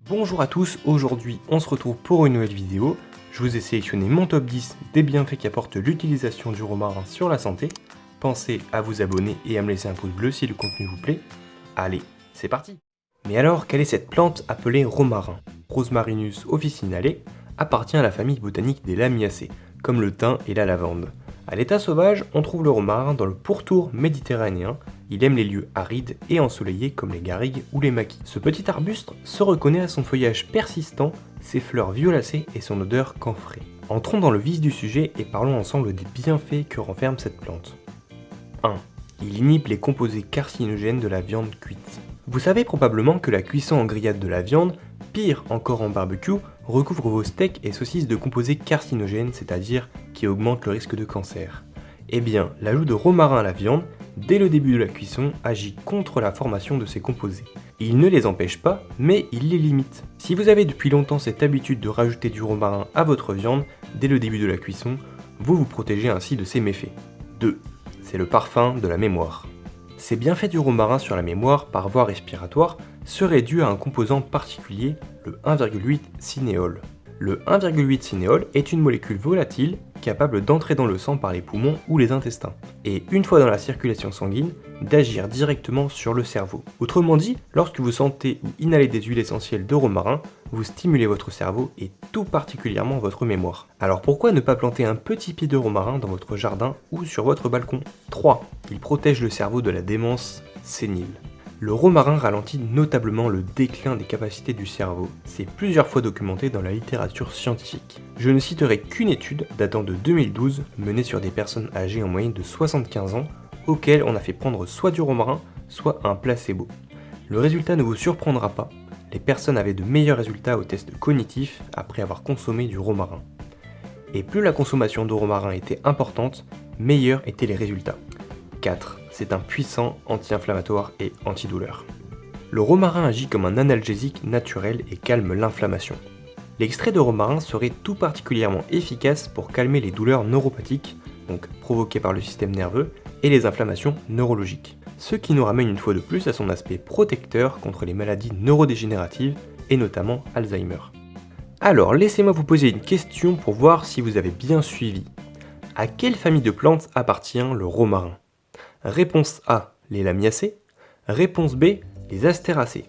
Bonjour à tous, aujourd'hui on se retrouve pour une nouvelle vidéo. Je vous ai sélectionné mon top 10 des bienfaits qu'apporte l'utilisation du romarin sur la santé. Pensez à vous abonner et à me laisser un pouce bleu si le contenu vous plaît. Allez, c'est parti! Mais alors, quelle est cette plante appelée romarin? Rosmarinus officinale appartient à la famille botanique des Lamiacées, comme le thym et la lavande. À l'état sauvage, on trouve le romarin dans le pourtour méditerranéen. Il aime les lieux arides et ensoleillés comme les garrigues ou les maquis. Ce petit arbuste se reconnaît à son feuillage persistant, ses fleurs violacées et son odeur camphrée. Entrons dans le vif du sujet et parlons ensemble des bienfaits que renferme cette plante. 1. Il inhibe les composés carcinogènes de la viande cuite. Vous savez probablement que la cuisson en grillade de la viande, pire encore en barbecue, recouvre vos steaks et saucisses de composés carcinogènes, c'est-à-dire qui augmentent le risque de cancer. Eh bien, l'ajout de romarin à la viande, dès le début de la cuisson, agit contre la formation de ces composés. Il ne les empêche pas, mais il les limite. Si vous avez depuis longtemps cette habitude de rajouter du romarin à votre viande, dès le début de la cuisson, vous vous protégez ainsi de ces méfaits. 2. C'est le parfum de la mémoire. Ces bienfaits du romarin sur la mémoire par voie respiratoire seraient dus à un composant particulier, le 1,8 cinéole. Le 1,8 cinéole est une molécule volatile capable d'entrer dans le sang par les poumons ou les intestins, et une fois dans la circulation sanguine, d'agir directement sur le cerveau. Autrement dit, lorsque vous sentez ou inhalez des huiles essentielles de romarin, vous stimulez votre cerveau et tout particulièrement votre mémoire. Alors pourquoi ne pas planter un petit pied de romarin dans votre jardin ou sur votre balcon? 3. Il protège le cerveau de la démence sénile. Le romarin ralentit notablement le déclin des capacités du cerveau. C'est plusieurs fois documenté dans la littérature scientifique. Je ne citerai qu'une étude datant de 2012 menée sur des personnes âgées en moyenne de 75 ans auxquelles on a fait prendre soit du romarin, soit un placebo. Le résultat ne vous surprendra pas, les personnes avaient de meilleurs résultats aux tests cognitifs après avoir consommé du romarin. Et plus la consommation de romarin était importante, meilleurs étaient les résultats. 4. C'est un puissant anti-inflammatoire et antidouleur. Le romarin agit comme un analgésique naturel et calme l'inflammation. L'extrait de romarin serait tout particulièrement efficace pour calmer les douleurs neuropathiques, donc provoquées par le système nerveux, et les inflammations neurologiques. Ce qui nous ramène une fois de plus à son aspect protecteur contre les maladies neurodégénératives et notamment Alzheimer. Alors laissez-moi vous poser une question pour voir si vous avez bien suivi. À quelle famille de plantes appartient le romarin? Réponse A, les Lamiacées. Réponse B, les Astéracées.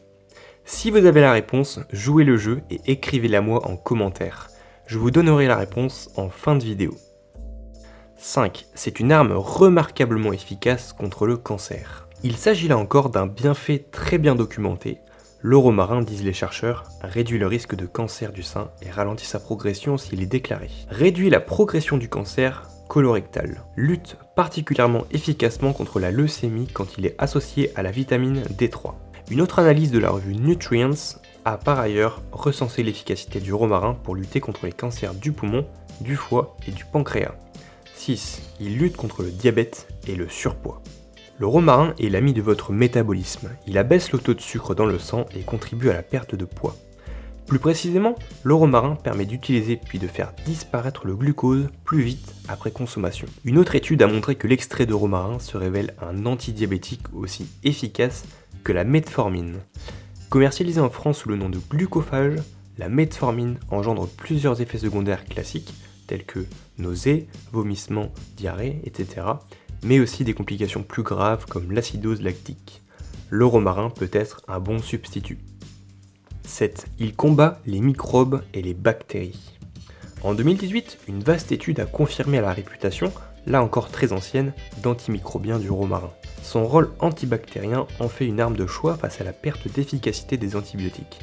Si vous avez la réponse, jouez le jeu et écrivez-la moi en commentaire. Je vous donnerai la réponse en fin de vidéo. 5. C'est une arme remarquablement efficace contre le cancer. Il s'agit là encore d'un bienfait très bien documenté. Le romarin, disent les chercheurs, réduit le risque de cancer du sein et ralentit sa progression s'il est déclaré. Réduit la progression du cancer colorectal. Lutte particulièrement efficacement contre la leucémie quand il est associé à la vitamine D3. Une autre analyse de la revue Nutrients a par ailleurs recensé l'efficacité du romarin pour lutter contre les cancers du poumon, du foie et du pancréas. 6. Il lutte contre le diabète et le surpoids. Le romarin est l'ami de votre métabolisme. Il abaisse le taux de sucre dans le sang et contribue à la perte de poids. Plus précisément, le romarin permet d'utiliser puis de faire disparaître le glucose plus vite après consommation. Une autre étude a montré que l'extrait de romarin se révèle un antidiabétique aussi efficace que la metformine. Commercialisée en France sous le nom de glucophage, la metformine engendre plusieurs effets secondaires classiques tels que nausées, vomissements, diarrhée, etc., mais aussi des complications plus graves comme l'acidose lactique. Le romarin peut être un bon substitut. 7. Il combat les microbes et les bactéries. En 2018, une vaste étude a confirmé la réputation, là encore très ancienne, d'antimicrobien du romarin. Son rôle antibactérien en fait une arme de choix face à la perte d'efficacité des antibiotiques.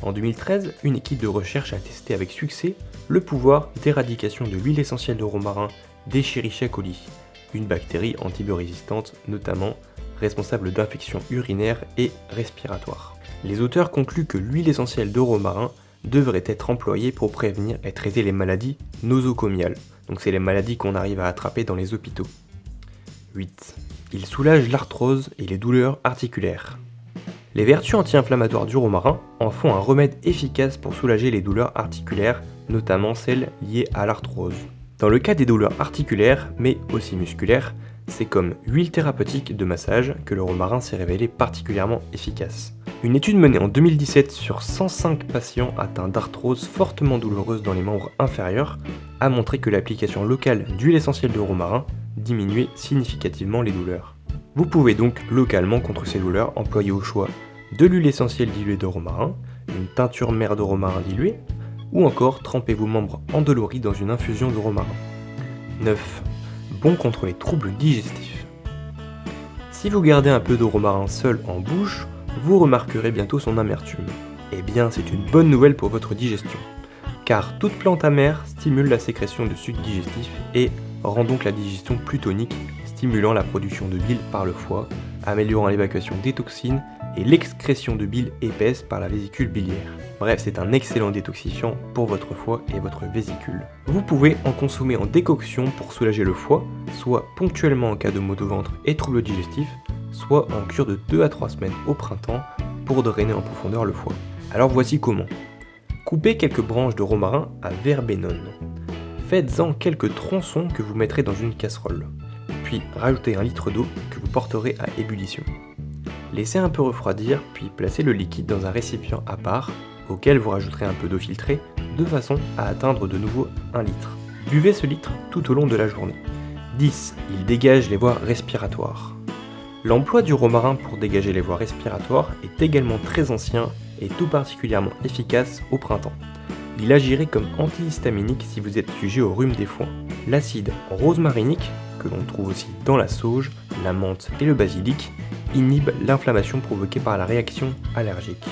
En 2013, une équipe de recherche a testé avec succès le pouvoir d'éradication de l'huile essentielle de romarin d'Escherichia coli, une bactérie antibiorésistante notamment responsable d'infections urinaires et respiratoires. Les auteurs concluent que l'huile essentielle de romarin devrait être employée pour prévenir et traiter les maladies nosocomiales, donc c'est les maladies qu'on arrive à attraper dans les hôpitaux. 8. Il soulage l'arthrose et les douleurs articulaires. Les vertus anti-inflammatoires du romarin en font un remède efficace pour soulager les douleurs articulaires, notamment celles liées à l'arthrose. Dans le cas des douleurs articulaires, mais aussi musculaires, C'est comme huile thérapeutique de massage que le romarin s'est révélé particulièrement efficace. Une étude menée en 2017 sur 105 patients atteints d'arthrose fortement douloureuse dans les membres inférieurs a montré que l'application locale d'huile essentielle de romarin diminuait significativement les douleurs. Vous pouvez donc localement contre ces douleurs employer au choix de l'huile essentielle diluée de romarin, une teinture mère de romarin diluée, ou encore tremper vos membres endoloris dans une infusion de romarin. 9. Bon contre les troubles digestifs. Si vous gardez un peu de romarin seul en bouche, vous remarquerez bientôt son amertume. Eh bien, c'est une bonne nouvelle pour votre digestion, car toute plante amère stimule la sécrétion de sucre digestif et rend donc la digestion plus tonique, stimulant la production de bile par le foie, améliorant l'évacuation des toxines et l'excrétion de bile épaisse par la vésicule biliaire. Bref, c'est un excellent détoxifiant pour votre foie et votre vésicule. Vous pouvez en consommer en décoction pour soulager le foie, soit ponctuellement en cas de maux de ventre et troubles digestifs, soit en cure de 2 à 3 semaines au printemps pour drainer en profondeur le foie. Alors voici comment. Coupez quelques branches de romarin à verbenone. Faites-en quelques tronçons que vous mettrez dans une casserole. Puis rajoutez 1 litre d'eau que vous porterez à ébullition. Laissez un peu refroidir, puis placez le liquide dans un récipient à part, auquel vous rajouterez un peu d'eau filtrée, de façon à atteindre de nouveau 1 litre. Buvez ce litre tout au long de la journée. 10. Il dégage les voies respiratoires. L'emploi du romarin pour dégager les voies respiratoires est également très ancien et tout particulièrement efficace au printemps. Il agirait comme antihistaminique si vous êtes sujet au rhume des foins. L'acide rosmarinique, que l'on trouve aussi dans la sauge, la menthe et le basilic, inhibe l'inflammation provoquée par la réaction allergique.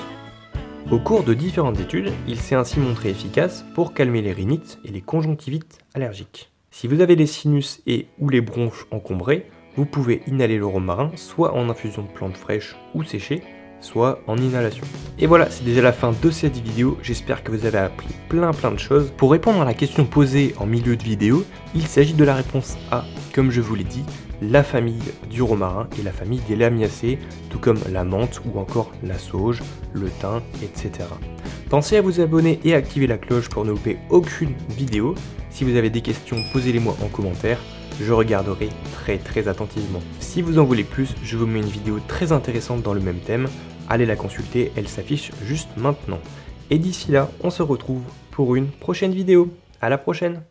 Au cours de différentes études, il s'est ainsi montré efficace pour calmer les rhinites et les conjonctivites allergiques. Si vous avez les sinus et ou les bronches encombrés, vous pouvez inhaler le romarin soit en infusion de plantes fraîches ou séchées, soit en inhalation. Et voilà, c'est déjà la fin de cette vidéo, j'espère que vous avez appris plein de choses. Pour répondre à la question posée en milieu de vidéo, il s'agit de la réponse A, comme je vous l'ai dit, la famille du romarin et la famille des lamiacées, tout comme la menthe ou encore la sauge, le thym, etc. Pensez à vous abonner et à activer la cloche pour ne louper aucune vidéo. Si vous avez des questions, posez-les-moi en commentaire. Je regarderai très attentivement. Si vous en voulez plus, je vous mets une vidéo très intéressante dans le même thème. Allez la consulter, elle s'affiche juste maintenant. Et d'ici là, on se retrouve pour une prochaine vidéo. À la prochaine!